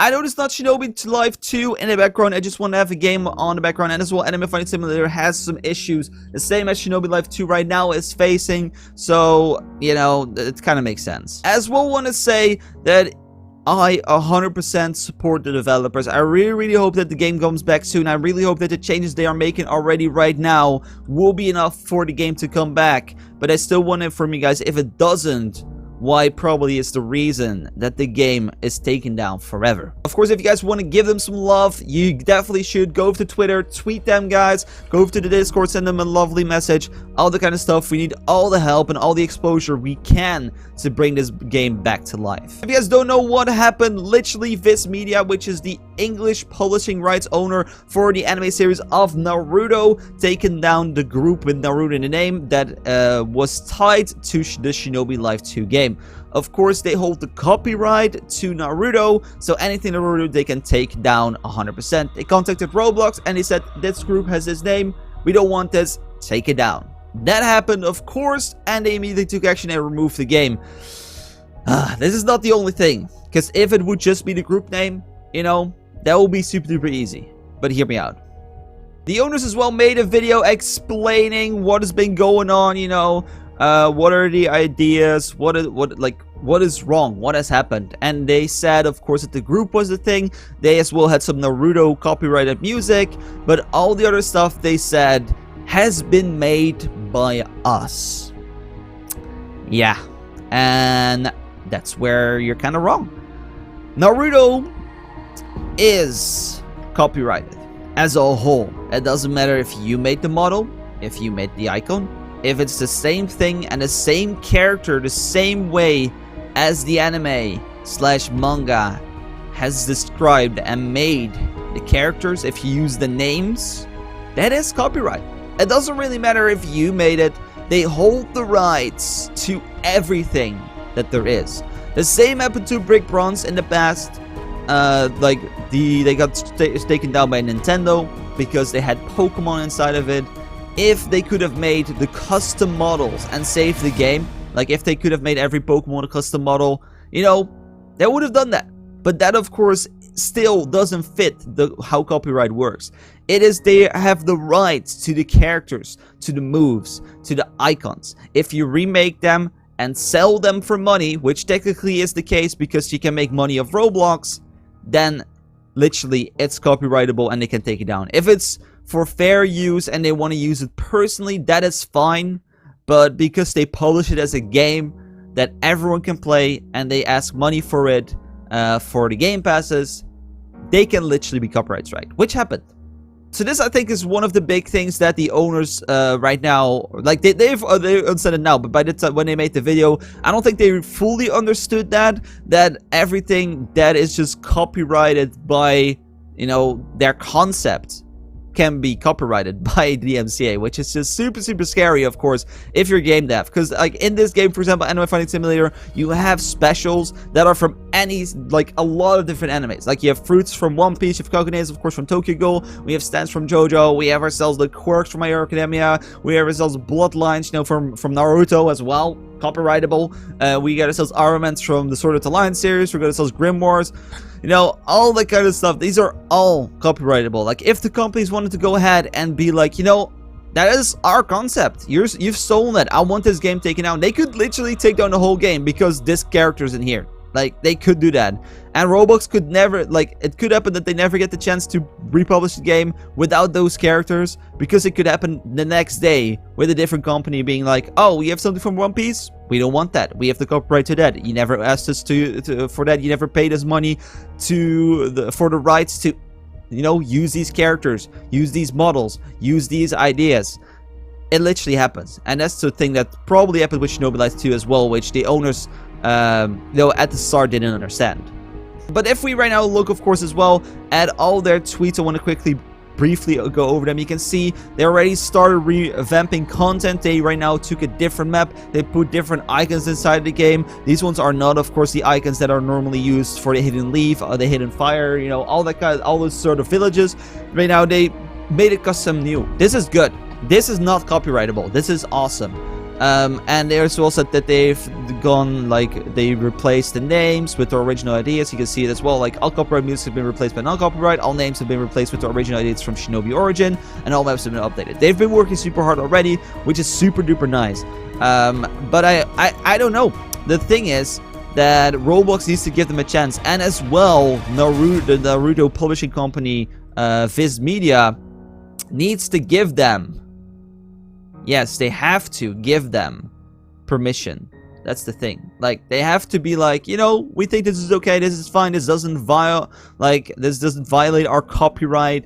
I know it's not Shinobi Life 2 in the background. I just want to have a game on the background. And as well, Anime Fighting Simulator has some issues, the same as Shinobi Life 2 right now is facing. So, you know, it kind of makes sense. As well, want to say that I 100% support the developers. I really hope that the game comes back soon. I really hope that the changes they are making already right now will be enough for the game to come back. But I still want it from you guys. If it doesn't, why probably is the reason that the game is taken down forever. Of course, if you guys want to give them some love, you definitely should go over to Twitter, tweet them guys, go over to the Discord, send them a lovely message, all the kind of stuff. We need all the help and all the exposure we can to bring this game back to life. If you guys don't know what happened, literally Viz Media, which is the English publishing rights owner for the anime series of Naruto, taken down the group with Naruto in the name that was tied to the Shinobi Life 2 game. Of course, they hold the copyright to Naruto, so anything Naruto they can take down 100%. They contacted Roblox and they said, this group has this name, we don't want this, take it down. That happened, of course, and they immediately took action and removed the game. This is not the only thing, because if it would just be the group name, you know, that would be super duper easy. But hear me out. The owners as well made a video explaining what has been going on, you know, what are the ideas, what is wrong, what has happened. And they said, of course, that the group was the thing. They as well had some Naruto copyrighted music, but all the other stuff they said has been made by us. Yeah, and that's where you're kind of wrong. Naruto is copyrighted as a whole. It doesn't matter if you made the model, if you made the icon, if it's the same thing and the same character the same way as the anime / manga has described and made the characters. If you use the names, that is copyright. It doesn't really matter if you made it. They hold the rights to everything that there is. The same happened to Brick Bronze in the past. They got taken down by Nintendo because they had Pokemon inside of it. If they could have made the custom models and saved the game, like if they could have made every Pokemon a custom model, you know, they would have done that. But that, of course, still doesn't fit how copyright works. It is they have the rights to the characters, to the moves, to the icons. If you remake them and sell them for money, which technically is the case because you can make money off Roblox, then literally it's copyrightable and they can take it down. If it's for fair use and they want to use it personally, that is fine. But because they publish it as a game that everyone can play and they ask money for it, for the game passes, they can literally be copyright striked, which happened. So this, I think, is one of the big things that the owners right now, like they understand it now, but by the time when they made the video, I don't think they fully understood that everything that is just copyrighted by, you know, their concept can be copyrighted by the MCA, which is just super scary, of course, if you're game dev. Because like in this game, for example, Anime Fighting Simulator, you have specials that are from a lot of different animes. Like you have fruits from One Piece, you have Kokones, of course, from Tokyo Ghoul, we have stands from JoJo, we have ourselves the quirks from My Hero Academia, we have ourselves bloodlines, you know, from Naruto as well, copyrightable. We got ourselves armaments from the Sword Art Online series, we got ourselves Grimoires. You know, all that kind of stuff. These are all copyrightable. Like, if the companies wanted to go ahead and be like, you know, that is our concept. You've stolen it. I want this game taken out. They could literally take down the whole game because this character's in here. Like, they could do that. And Roblox could never, like, it could happen that they never get the chance to republish the game without those characters, because it could happen the next day with a different company being like, oh, we have something from One Piece? We don't want that. We have the copyright to that. You never asked us for that. You never paid us money for the rights to, you know, use these characters, use these models, use these ideas. It literally happens. And that's the thing that probably happened with Shinobi Life 2 as well, which the owners, though at the start didn't understand. But if we right now look, of course, as well at all their tweets, I want to quickly briefly go over them. You can see they already started revamping content. They right now took a different map. They put different icons inside the game. These ones are not, of course, the icons that are normally used for the hidden leaf or the hidden fire, you know, all those sort of villages. Right now they made it custom new. This is good. This is not copyrightable. This is awesome. And they also said that they've gone, like, they replaced the names with the original ideas. You can see it as well, like, all copyright music have been replaced by non-copyright, all names have been replaced with the original ideas from Shinobi Origin, and all maps have been updated. They've been working super hard already, which is super duper nice. But I don't know. The thing is that Roblox needs to give them a chance, and as well, the Naruto publishing company, Viz Media, needs to give them, yes, they have to give them permission. That's the thing. Like, they have to be like, you know, we think this is okay, this is fine, this doesn't violate our copyright,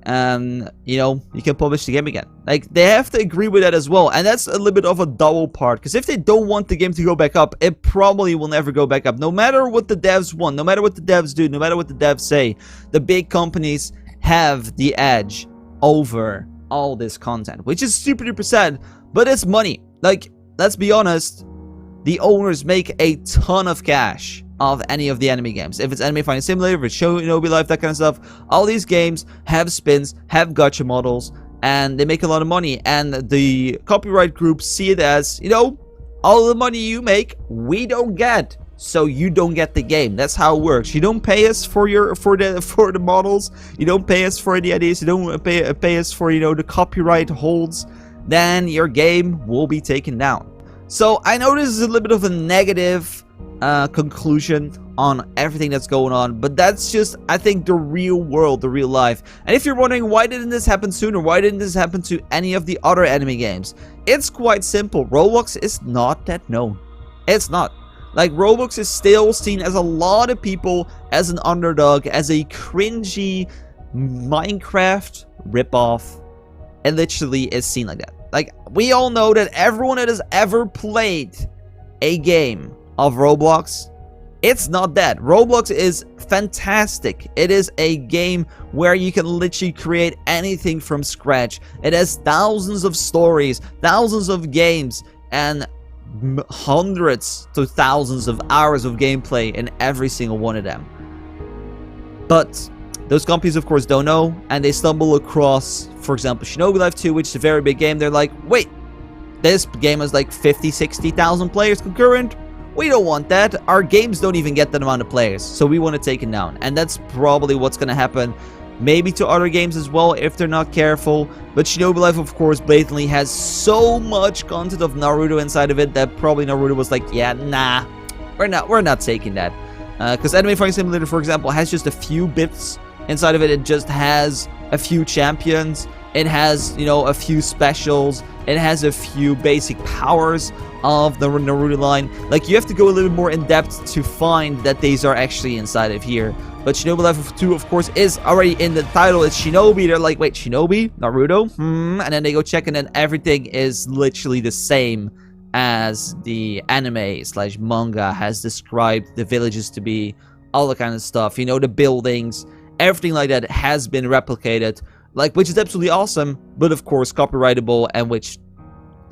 and, you know, you can publish the game again. Like, they have to agree with that as well, and that's a little bit of a double part, because if they don't want the game to go back up, it probably will never go back up. No matter what the devs want, no matter what the devs do, no matter what the devs say, the big companies have the edge over all this content, which is super duper sad, but it's money. Like, let's be honest, the owners make a ton of cash of any of the anime games. If it's Anime Fighting Simulator, if it's Shinobi Life, that kind of stuff, all these games have spins, have gacha models, and they make a lot of money, and the copyright groups see it as, you know, all the money you make, we don't get. So you don't get the game. That's how it works. You don't pay us for the models. You don't pay us for the ideas. You don't pay us for, you know, the copyright holds. Then your game will be taken down. So I know this is a little bit of a negative conclusion on everything that's going on, but that's just, I think, the real world, the real life. And if you're wondering why didn't this happen sooner, why didn't this happen to any of the other anime games, it's quite simple. Roblox is not that known. It's not. Like, Roblox is still seen as a lot of people as an underdog, as a cringy Minecraft ripoff. It literally is seen like that. Like, we all know that everyone that has ever played a game of Roblox, it's not that. Roblox is fantastic. It is a game where you can literally create anything from scratch. It has thousands of stories, thousands of games, and hundreds to thousands of hours of gameplay in every single one of them. But those companies, of course, don't know, and they stumble across, for example, Shinobi Life 2, which is a very big game. They're like, wait, this game has like 50, 60,000 players concurrent. We don't want that. Our games don't even get that amount of players, so we want to take it down. And that's probably what's going to happen. Maybe to other games as well, if they're not careful. But Shinobi Life, of course, blatantly has so much content of Naruto inside of it that probably Naruto was like, yeah, nah, we're not taking that. Because Anime Fighting Simulator, for example, has just a few bits inside of it. It just has a few champions. It has, you know, a few specials. It has a few basic powers of the Naruto line. Like, you have to go a little more in depth to find that these are actually inside of here. But Shinobi Life 2, of course, is already in the title. It's Shinobi. They're like, wait, Shinobi? Naruto? And then they go check, and then everything is literally the same as the anime / manga has described the villages to be. All the kind of stuff. You know, the buildings. Everything like that has been replicated. Like, which is absolutely awesome. But, of course, copyrightable, and which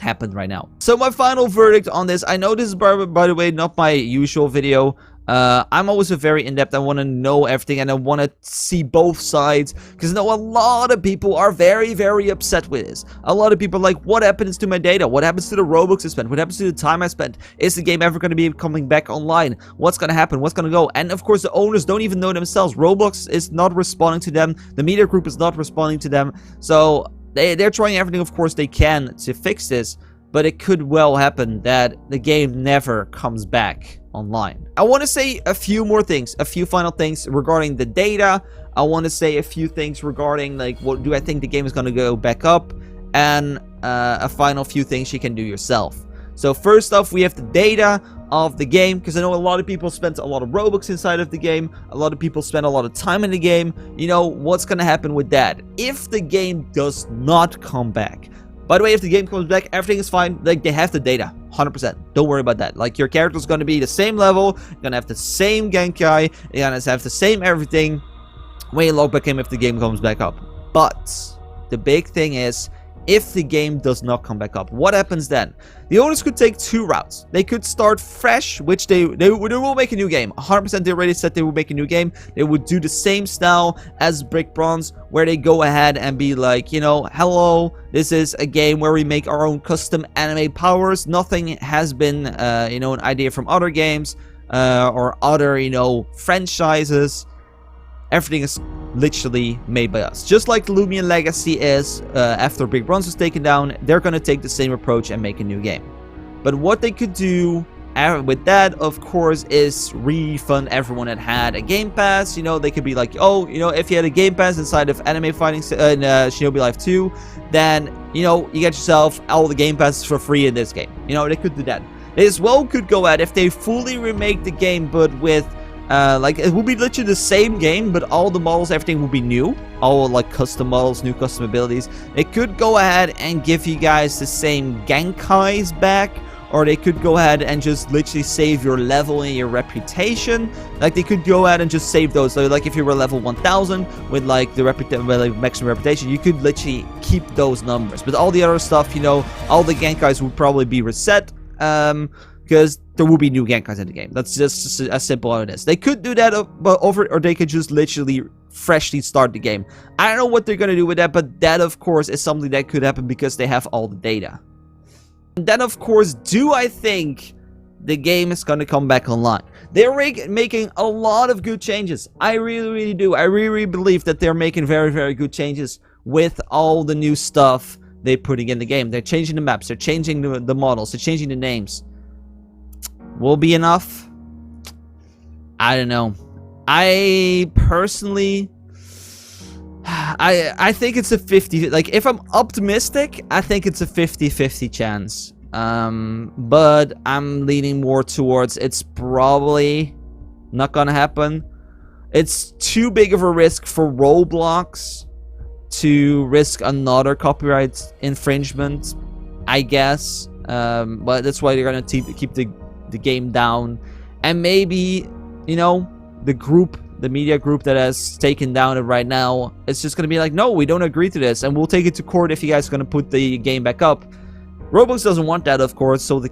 happened right now. So, my final verdict on this. I know this is, by the way, not my usual video. I'm always a very in-depth. I want to know everything, and I want to see both sides, because I know a lot of people are very, very upset with this. A lot of people are like, what happens to my data? What happens to the Robux I spent? What happens to the time I spent? Is the game ever going to be coming back online? What's going to happen? What's going to go? And of course, the owners don't even know themselves. Roblox is not responding to them. The media group is not responding to them. So they're trying everything, of course, they can to fix this. But it could well happen that the game never comes back online. I want to say a few more things, a few final things regarding the data. I want to say a few things regarding, like, what do I think the game is going to go back up, and a final few things you can do yourself. So first off, we have the data of the game, because I know a lot of people spent a lot of Robux inside of the game. A lot of people spend a lot of time in the game. You know, what's going to happen with that? If the game does not come back, by the way, if the game comes back, everything is fine. Like, they have the data, 100%. Don't worry about that. Like, your character is going to be the same level. You're going to have the same Genkai. You're going to have the same everything when you log back in if the game comes back up. But the big thing is, if the game does not come back up. What happens then? The owners could take two routes. They could start fresh, which they will make a new game. 100% they already said they will make a new game. They would do the same style as Brick Bronze, where they go ahead and be like, you know, hello, this is a game where we make our own custom anime powers. Nothing has been, you know, an idea from other games or other, you know, franchises. Everything is literally made by us. Just like the Lumion Legacy is, after Big Bronze was taken down, they're going to take the same approach and make a new game. But what they could do with that, of course, is refund everyone that had a Game Pass. You know, they could be like, oh, you know, if you had a Game Pass inside of Anime Fighting in Shinobi Life 2, then, you know, you get yourself all the Game Passes for free in this game. You know, they could do that. They as well could go at if they fully remake the game, but with like, it will be literally the same game, but all the models, everything will be new. All, like, custom models, new custom abilities. They could go ahead and give you guys the same Genkais back. Or they could go ahead and just literally save your level and your reputation. Like, they could go ahead and just save those. So, like, if you were level 1000 with, like, the maximum reputation, you could literally keep those numbers. But all the other stuff, you know, all the Genkais would probably be reset. Because there will be new Genkais in the game. That's just as simple as it is. They could do that or they could just literally freshly start the game. I don't know what they're going to do with that, but that, of course, is something that could happen because they have all the data. And then, of course, do I think the game is going to come back online? They're making a lot of good changes. I really, really do. I really believe that they're making very, very good changes with all the new stuff they're putting in the game. They're changing the maps. They're changing the models. They're changing the names. Will be enough? I don't know. I personally, I think it's a 50. Like, if I'm optimistic, I think it's a 50-50 chance. But I'm leaning more towards it's probably not gonna happen. It's too big of a risk for Roblox to risk another copyright infringement, I guess. But that's why they're gonna keep the game down. And maybe, you know, the media group that has taken down it right now, it's just gonna be like, no, we don't agree to this, and we'll take it to court if you guys are gonna put the game back up. Roblox doesn't want that, of course, so they'll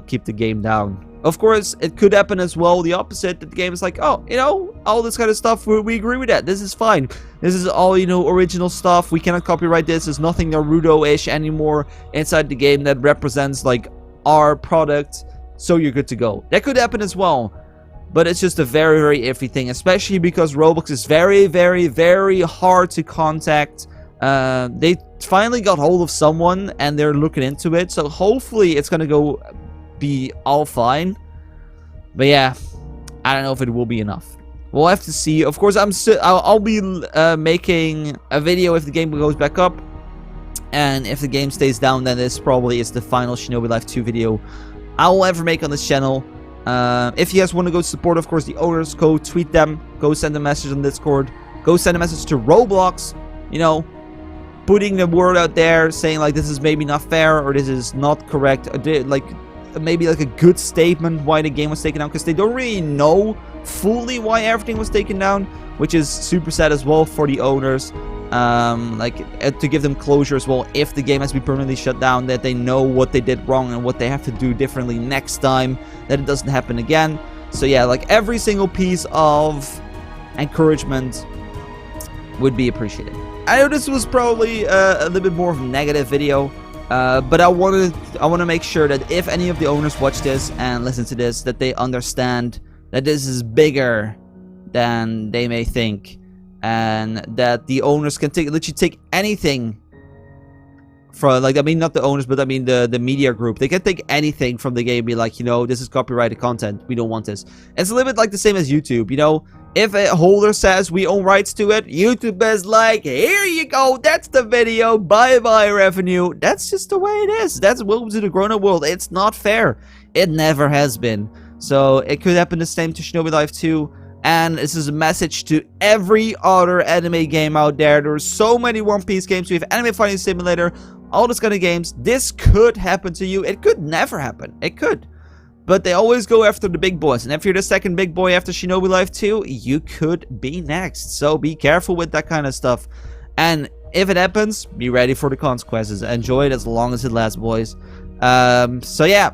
keep the game down. Of course, it could happen as well, the opposite, that the game is like, oh, you know, all this kind of stuff, we agree with that. This is fine. This is all, you know, original stuff. We cannot copyright this. There's nothing Naruto-ish anymore inside the game that represents, like, our product. So you're good to go. That could happen as well. But it's just a very, very iffy thing. Especially because Roblox is very, very, very hard to contact. They finally got hold of someone and they're looking into it. So hopefully it's going to be all fine. But yeah, I don't know if it will be enough. We'll have to see. Of course, I'll be making a video if the game goes back up. And if the game stays down, then this probably is the final Shinobi Life 2 video I will ever make on this channel. If you guys want to go support, of course, the owners, go tweet them, go send a message on Discord, go send a message to Roblox, you know, putting the word out there, saying like this is maybe not fair or this is not correct, like maybe like a good statement why the game was taken down, because they don't really know fully why everything was taken down, which is super sad as well for the owners. To give them closure as well if the game has to be permanently shut down, that they know what they did wrong and what they have to do differently next time, that it doesn't happen again. So yeah, like every single piece of encouragement would be appreciated. I know this was probably a little bit more of a negative video, but I want to make sure that if any of the owners watch this and listen to this, that they understand that this is bigger than they may think. And that the owners can literally take anything from, like, I mean, not the owners, but I mean the media group. They can take anything from the game and be like, you know, this is copyrighted content. We don't want this. It's a little bit like the same as YouTube, you know. If a holder says we own rights to it, YouTube is like, here you go, that's the video, bye-bye revenue. That's just the way it is. That's welcome to the grown-up world. It's not fair. It never has been. So it could happen the same to Shinobi Life 2. And this is a message to every other anime game out there. There's so many One Piece games. We have Anime Fighting Simulator, all those kind of games. This could happen to you. It could never happen. It could. But they always go after the big boys. And if you're the second big boy after Shinobi Life 2, you could be next. So be careful with that kind of stuff. And if it happens, be ready for the consequences. Enjoy it as long as it lasts, boys. So yeah,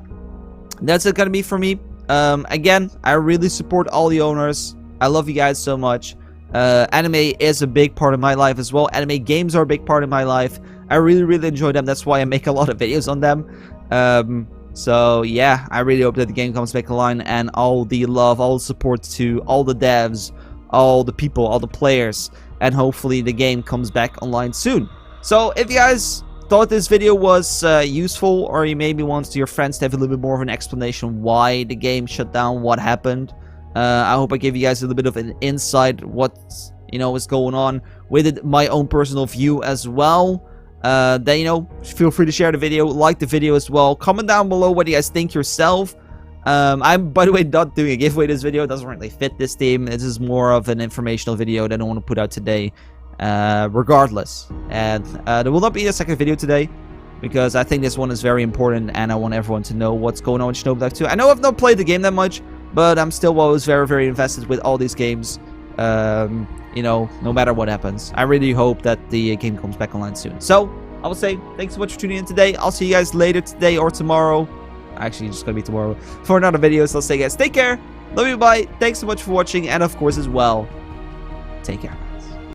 that's it gonna be for me. Again, I really support all the owners. I love you guys so much. Anime is a big part of my life as well. Anime games are a big part of my life. I really enjoy them. That's why I make a lot of videos on them. So yeah, I really hope that the game comes back online, and all the love, all the support to all the devs, all the people, all the players, and hopefully the game comes back online soon. So if you guys thought this video was useful, or you maybe want your friends to have a little bit more of an explanation why the game shut down, what happened, I hope I gave you guys a little bit of an insight what is going on with it, my own personal view as well. Then feel free to share the video, like the video as well, comment down below what you guys think yourself. I'm, by the way, not doing a giveaway this video. It doesn't really fit this theme. This is more of an informational video that I want to put out today, regardless. And there will not be a second video today, because I think this one is very important, and I want everyone to know what's going on with Shinobi Life 2. I know I've not played the game that much, but I'm still always very invested with all these games. No matter what happens. I really hope that the game comes back online soon. So, I will say, thanks so much for tuning in today. I'll see you guys later today or tomorrow. Actually, it's just gonna be tomorrow for another video. So, I'll say, guys, take care. Love you, bye. Thanks so much for watching. And, of course, as well, take care.